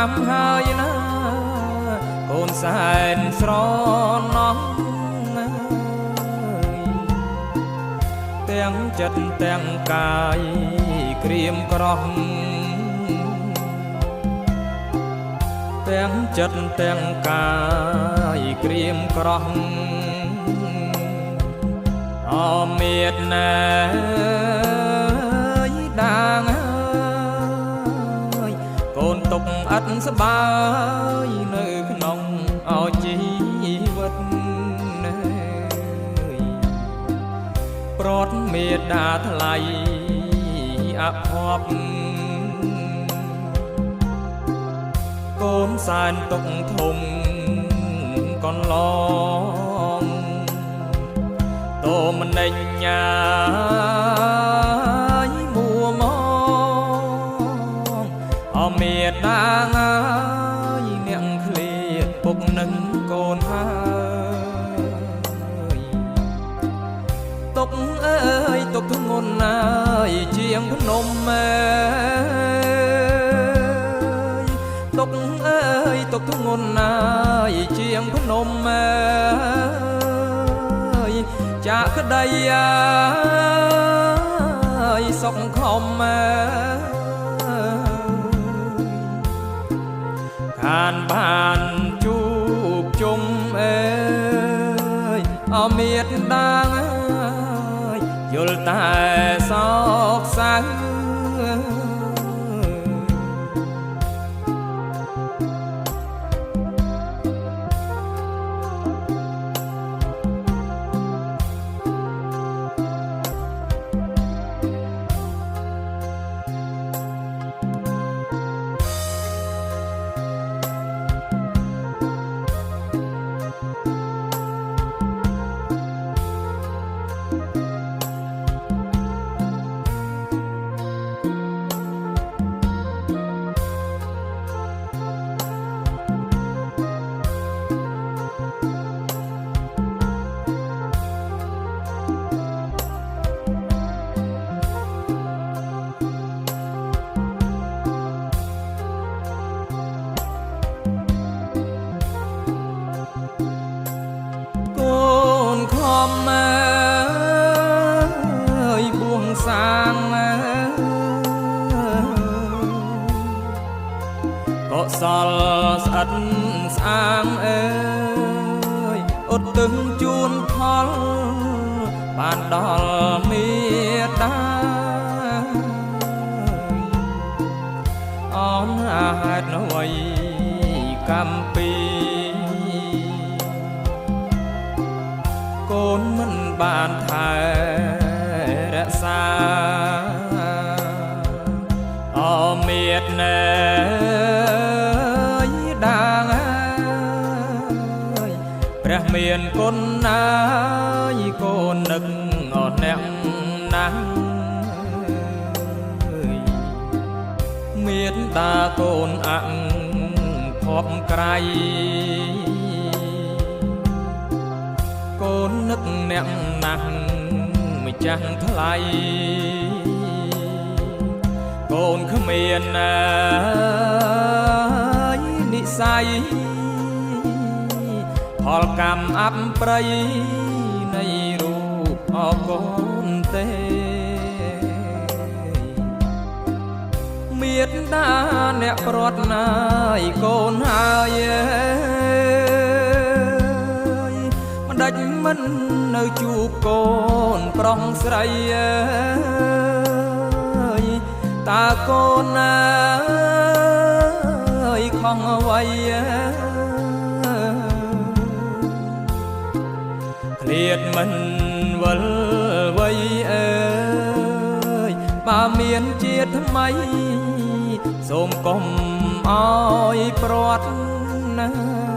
ឆ្នាំហើយណាកូនសែនស្រណោះទាំងចិត្តទាំងកាយក្រៀមក្រោះទាំងចិត្តទាំងកាយក្រៀមក្រោះអមេតណាយដាងហើយកូនទុកអត់សបាយនៅក្នុងអោជីវិតប្រត់មេដាថ្លៃអភ័ព្វកូនសែនទុកធំកន្លងតោមនិញ្ញាយមួម៉ងអមេដាងាយអ្នកឃ្លាពុកនឹងកូនហើយទុកអើយទុកធ្ងន់ណាយជាងភ្នំទុកអើយទុកធ្ងន់ណាយជាងភ្នំចាក់ក្ដីសុខខំខានបានជួបជុំអមេតដាងយល់តែសោកសៅបួងសាងកុសលស្អិតស្អាងឧទ្ទិសជូនផលបានដល់មេតាអមហេតុអ្វីកម្មពីកូនមិនបានថែរក្សាអមេតណែយដាងព្រះមានគុណណាយកូននឹកអត់អ្នកណាស់មានតាកូនអង្ភពក្រៃកូននឹកអ្នកណាស់ម្ចាស់ថ្លៃកូនគ្មាននិស័យផលកម្មអប្ប្រៃនៃរូបអកូនទេមេត្តាអ្នកប្រត់ណាយកូនហើយមិនដាច់មិននៅជួបកូនប្រុសស្រីតាកូនណាខំអ្វីឃ្លាតមិនវិលវ័យបើមានជាតិថ្មីសូមកុំអោយព្រាត់ណា